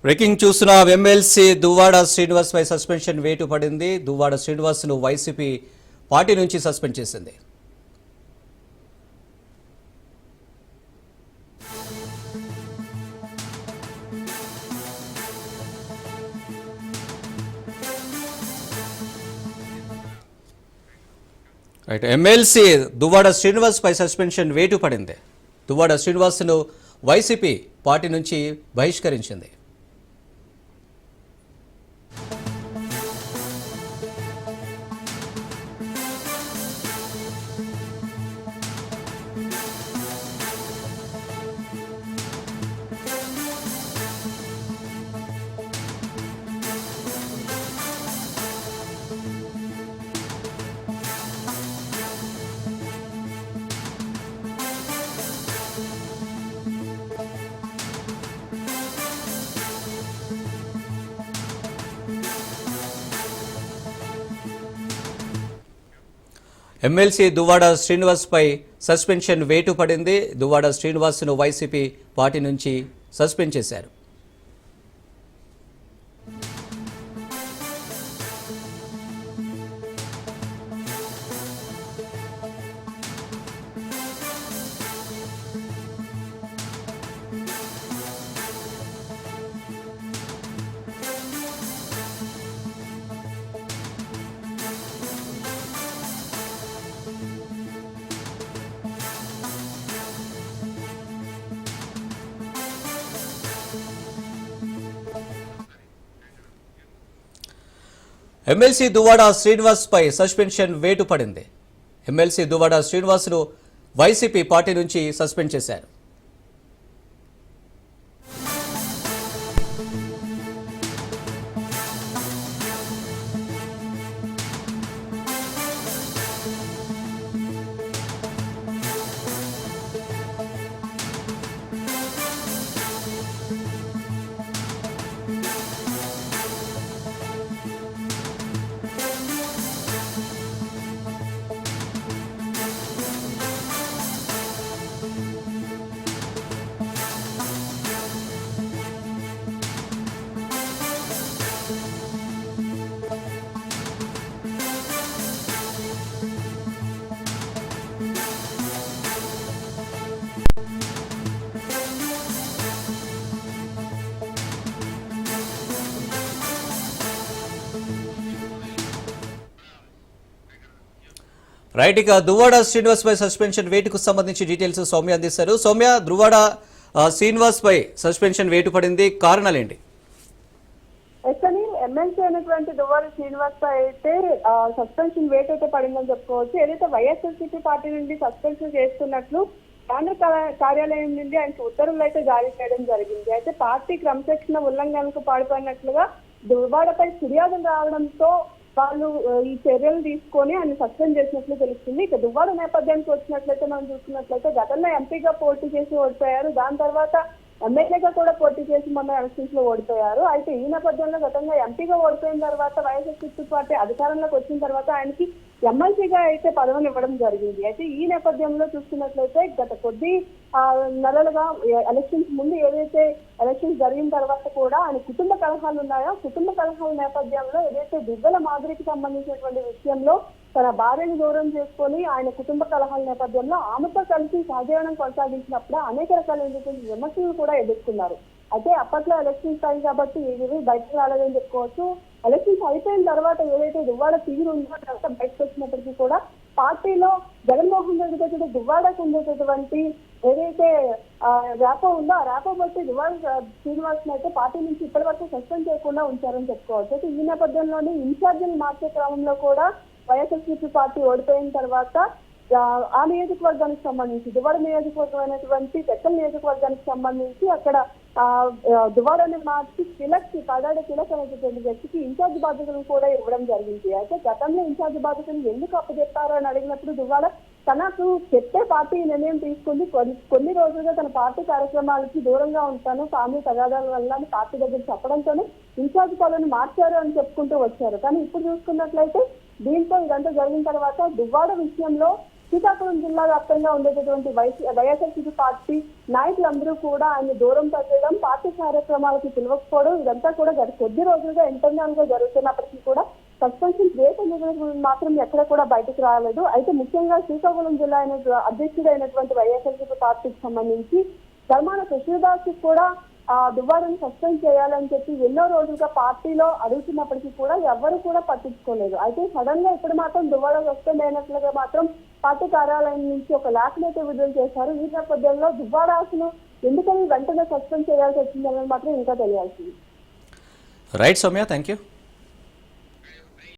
Breaking చూస్తున్నాం. MLC Duvvada Srinivas పై suspension వేటు పడింది. దువ్వాడ శ్రీనివాస్ ను వైసీపీ పార్టీ నుంచి సస్పెండ్ చేసింది. ఎమ్మెల్సీ దువ్వాడ శ్రీనివాస్ పై సస్పెన్షన్ వేటు పడింది. దువ్వాడ శ్రీనివాస్ ను వైసీపీ పార్టీ నుంచి బహిష్కరించింది. ఎమ్మెల్సీ దువ్వాడ శ్రీనివాస్ పై సస్పెన్షన్ వేటు పడింది. దువ్వాడ శ్రీనివాస్ ను వైసీపీ పార్టీ నుంచి సస్పెండ్ చేశారు. ఎమ్మెల్సీ దువ్వాడ శ్రీనివాస్ పై సస్పెన్షన్ వేటు పడింది. ఎమ్మెల్సీ దువ్వాడ శ్రీనివాస్ ను వైసీపీ పార్టీ నుంచి సస్పెండ్ చేశారు. రైట్, ఇక దువ్వాడ శ్రీనివాస్ పై సస్పెన్షన్ వేటుకు సంబంధించి డీటెయిల్స్ సౌమ్య అందిస్తారు. సౌమ్య, దువ్వాడ శ్రీనివాస్ పై సస్పెన్షన్ వేటు పడింది, కారణాలేంటి? ఎమ్మెల్సీ అయినటువంటి దువ్వాడ శ్రీనివాస్ పై అయితే సస్పెన్షన్ వేటు అయితే పడిందని చెప్పుకోవచ్చు. ఏదైతే వైఎస్ఆర్సీపీ పార్టీ నుండి సస్పెన్షన్ చేస్తున్నట్లు కేంద్ర కార్యాలయం నుండి ఆయనకు ఉత్తర్వులు అయితే జారీ చేయడం జరిగింది. అయితే పార్టీ క్రమశిక్షణ ఉల్లంఘనకు పాల్పడినట్లుగా దువ్వాడపై ఫిర్యాదులు రావడంతో వాళ్ళు ఈ చర్యలు తీసుకొని ఆయన సస్పెండ్ చేసినట్లు తెలుస్తుంది. ఇక దువ్వాడ నేపథ్యానికి వచ్చినట్లయితే మనం చూసుకున్నట్లయితే గతంలో ఎంపీగా పోటీ చేసి ఓడిపోయారు. దాని తర్వాత ఎమ్మెల్యేగా కూడా పోటీ చేసి మొన్న ఎలక్షన్స్ లో ఓడిపోయారు. అయితే ఈ నేపథ్యంలో గతంగా ఎంపీగా ఓడిపోయిన తర్వాత వైఎస్ఆర్సీపీ పార్టీ అధికారంలోకి వచ్చిన తర్వాత ఆయనకి ఎమ్మెల్సీగా అయితే పదవిని ఇవ్వడం జరిగింది. అయితే ఈ నేపథ్యంలో చూసుకున్నట్లయితే గత కొద్ది నెలలుగా ఎలక్షన్స్ ముందు ఏదైతే ఎలక్షన్స్ జరిగిన తర్వాత కూడా ఆయన కుటుంబ కలహాలు ఉన్నాయో, కుటుంబ కలహాల నేపథ్యంలో ఏదైతే దివ్వెల మాదిరికి సంబంధించినటువంటి విషయంలో తన భార్యను దూరం చేసుకొని ఆయన కుటుంబ కలహాల నేపథ్యంలో ఆమెతో కలిసి సహజీవనం కొనసాగించినప్పుడు అనేక రకాలైనటువంటి విమర్శలు కూడా ఎదుర్కొన్నారు. అయితే అప్పట్లో ఎలక్షన్స్ అయ్యి కాబట్టి ఏవి బయటకు రాలేదని చెప్పుకోవచ్చు. ఎలక్షన్స్ అయిపోయిన తర్వాత ఏదైతే దువ్వాడ తీరు ఉందో తర్వాత బయటకు వచ్చినప్పటికీ కూడా పార్టీలో జగన్మోహన్ రెడ్డి దగ్గర దువ్వాడకు ఉండేటటువంటి ఏదైతే ర్యాపో ఉందో ఆ ర్యాపో బట్టి దువ్వాడ శ్రీనివాస్ అయితే పార్టీ నుంచి ఇప్పటి వరకు సస్పెండ్ చేయకుండా ఉంచారని చెప్పుకోవచ్చు. అయితే ఈ నేపథ్యంలోనే ఇన్ఛార్జీలు మార్చే క్రమంలో కూడా వైఎస్ఆర్సీపీ పార్టీ ఓడిపోయిన తర్వాత ఆ నియోజకవర్గానికి సంబంధించి దువ్వాడ నియోజకవర్గం అయినటువంటి తెక్కల నియోజకవర్గానికి సంబంధించి అక్కడ దువాడని మార్చి కడాడ తిలక్ అనేటువంటి వ్యక్తికి ఇన్ఛార్జ్ బాధ్యతలను కూడా ఇవ్వడం జరిగింది. అయితే గతంలో ఇన్ఛార్జ్ బాధ్యతలు ఎందుకు అప్పచెప్పారు అని అడిగినప్పుడు దువ్వాడ తనకు చెప్పే పార్టీ నిర్ణయం తీసుకుంది, కొన్ని రోజులుగా తన పార్టీ కార్యక్రమాలకి దూరంగా ఉంటాను, ఫ్యామిలీ తగాదాల వల్ల అని పార్టీ దగ్గర చెప్పడంతోనే ఇన్ఛార్జ్ పనులను మార్చారు అని చెప్పుకుంటూ వచ్చారు. కానీ ఇప్పుడు చూసుకున్నట్లయితే దీంతో ఇదంతా జరిగిన తర్వాత దువ్వాడ విషయంలో శ్రీకాకుళం జిల్లా వ్యాప్తంగా ఉండేటటువంటి వైఎస్ఆర్సీపీ పార్టీ నాయకులందరూ కూడా ఆయన దూరం తగ్గడం, పార్టీ కార్యక్రమాలకి పిలవకపోవడం, ఇదంతా కూడా కొద్ది రోజులుగా ఇంటర్నల్ గా జరుగుతున్నప్పటికీ కూడా సస్పెన్షన్ రేట్ అనేది మాత్రం ఎక్కడ కూడా బయటకు రాలేదు. అయితే ముఖ్యంగా శ్రీకాకుళం జిల్లా అధ్యక్షుడైనటువంటి వైఎస్ఆర్సీపీ పార్టీకి సంబంధించి ధర్మాన కృష్ణదాస్ కూడా దువ్వాడని సస్పెండ్ చేయాలని చెప్పి ఎన్నో రోజులుగా పార్టీలో అడుగుతున్నప్పటికీ కూడా ఎవరు కూడా పట్టించుకోలేదు. అయితే సడన్ గా ఇప్పుడు మాత్రం దువ్వాడ సస్పెండ్ అయినట్లుగా మాత్రం పార్టీ కార్యాలయం నుంచి ఒక లేఖనైతే విడుదల చేశారు. ఈ నేపథ్యంలో దువ్వాడాసును ఎందుకని వెంటనే సస్పెండ్ చేయాల్సి వచ్చిందని మాత్రం ఇంకా తెలియాల్సింది. Right Soumya, thank you.